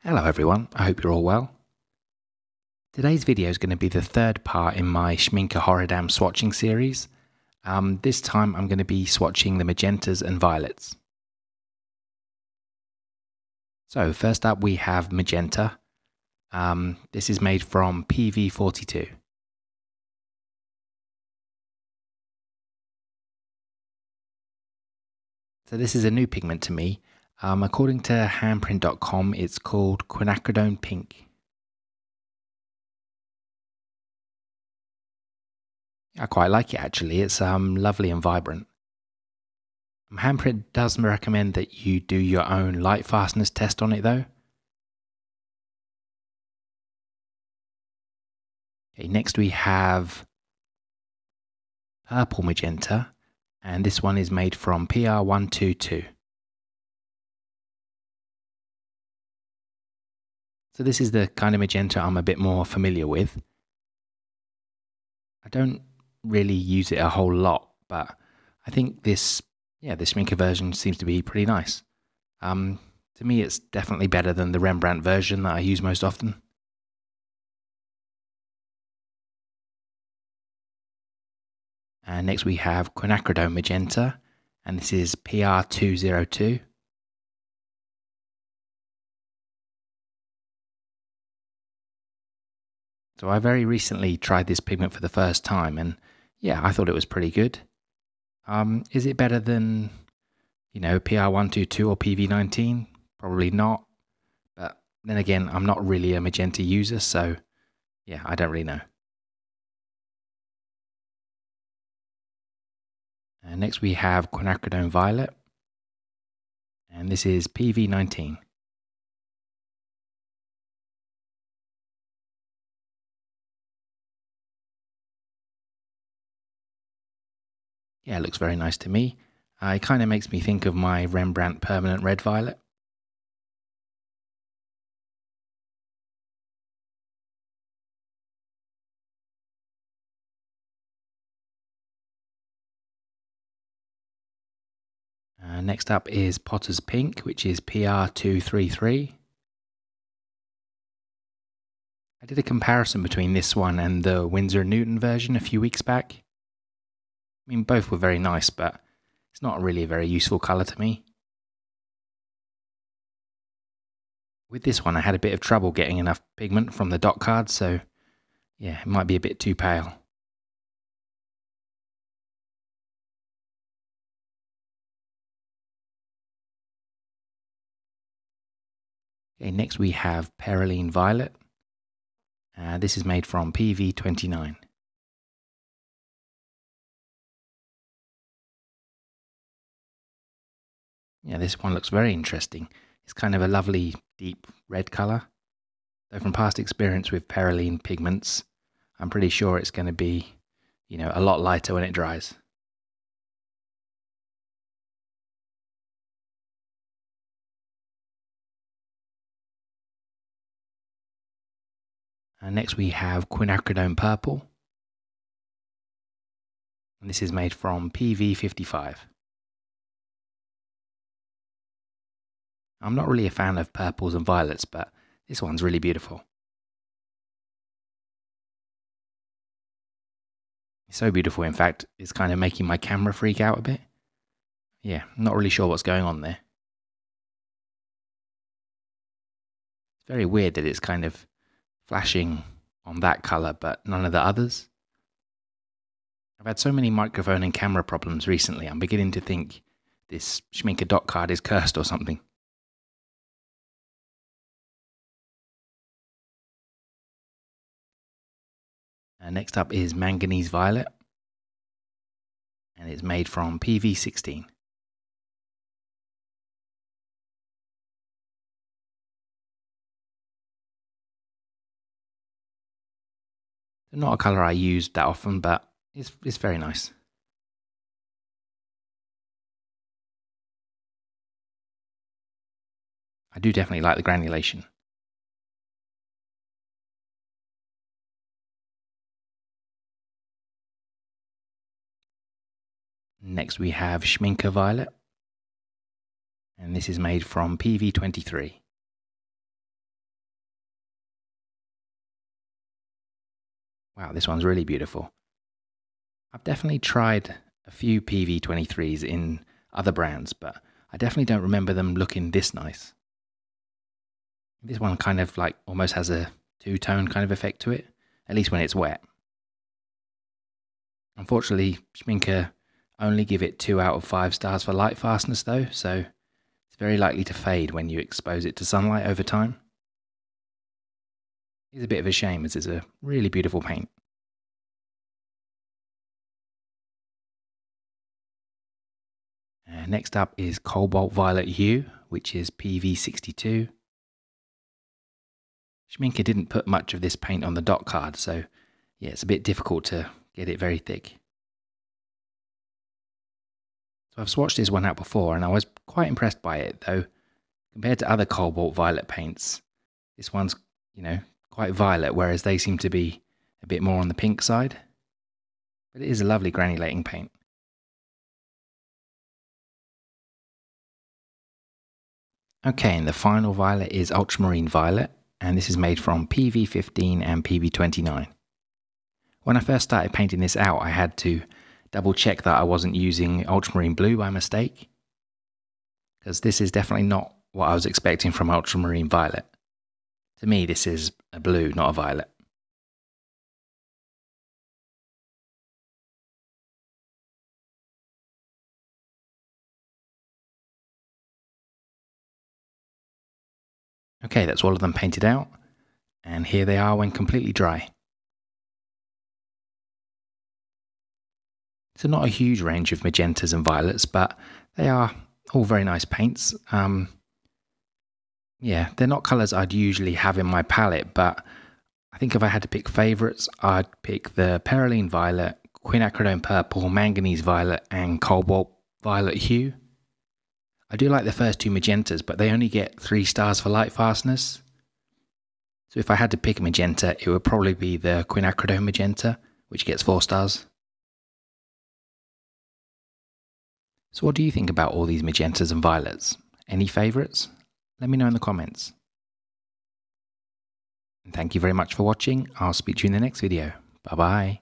Hello everyone, I hope you're all well. Today's video is going to be the third part in my Schmincke Horadam swatching series. This time I'm going to be swatching the magentas and violets. So first up we have magenta. This is made from PV42. So this is a new pigment to me. According to handprint.com it's called Quinacridone Pink. I quite like it actually, it's lovely and vibrant. Handprint does recommend that you do your own light fastness test on it though. Okay, next we have Purple Magenta, and this one is made from PR122. So this is the kind of magenta I'm a bit more familiar with. I don't really use it a whole lot, but I think this Schmincke version seems to be pretty nice. To me it's definitely better than the Rembrandt version that I use most often. And next we have Quinacridone Magenta, and this is PR202. So I very recently tried this pigment for the first time, and yeah, I thought it was pretty good. Is it better than, PR122 or PV19? Probably not. But then again, I'm not really a magenta user, so yeah, I don't really know. And next we have Quinacridone Violet, and this is PV19. Yeah, it looks very nice to me. It kind of makes me think of my Rembrandt Permanent Red Violet. Next up is Potter's Pink, which is PR233. I did a comparison between this one and the Winsor & Newton version a few weeks back. I mean, both were very nice, but it's not really a very useful colour to me. With this one, I had a bit of trouble getting enough pigment from the dot card, so yeah, it might be a bit too pale. Okay, next we have Perylene Violet. This is made from PV29. Yeah, this one looks very interesting. It's kind of a lovely deep red colour. Though from past experience with Perylene pigments, I'm pretty sure it's going to be, a lot lighter when it dries. And next we have Quinacridone Purple. And this is made from PV55. I'm not really a fan of purples and violets, but this one's really beautiful. It's so beautiful, in fact, it's kind of making my camera freak out a bit. Yeah, not really sure what's going on there. It's very weird that it's kind of flashing on that colour, but none of the others. I've had so many microphone and camera problems recently, I'm beginning to think this Schmincke dot card is cursed or something. Next up is Manganese Violet, and it's made from PV16. Not a colour I use that often, but it's very nice. I do definitely like the granulation. Next we have Schmincke Violet, and this is made from PV23. Wow, this one's really beautiful. I've definitely tried a few PV23s in other brands, but I definitely don't remember them looking this nice. This one kind of like almost has a two-tone kind of effect to it, at least when it's wet. Unfortunately, Schmincke only give it 2 out of 5 stars for light fastness though, so it's very likely to fade when you expose it to sunlight over time. It's a bit of a shame as it's a really beautiful paint. Next up is Cobalt Violet Hue, which is PV62. Schmincke didn't put much of this paint on the dot card, so yeah, it's a bit difficult to get it very thick. So I've swatched this one out before and I was quite impressed by it, though compared to other Cobalt Violet paints, this one's, quite violet, whereas they seem to be a bit more on the pink side. But it is a lovely granulating paint. Okay, and the final violet is Ultramarine Violet, and this is made from PV15 and PV29. When I first started painting this out, I had to double check that I wasn't using Ultramarine Blue by mistake, because this is definitely not what I was expecting from Ultramarine Violet. To me, this is a blue, not a violet. Okay, that's all of them painted out, and here they are when completely dry. So not a huge range of magentas and violets, but they are all very nice paints. Yeah, they're not colours I'd usually have in my palette, but I think if I had to pick favourites, I'd pick the Perylene Violet, Quinacridone Purple, Manganese Violet, and Cobalt Violet Hue. I do like the first two magentas, but they only get 3 stars for light fastness. So if I had to pick a magenta, it would probably be the Quinacridone Magenta, which gets 4 stars. So what do you think about all these magentas and violets? Any favourites? Let me know in the comments. And thank you very much for watching. I'll speak to you in the next video. Bye bye.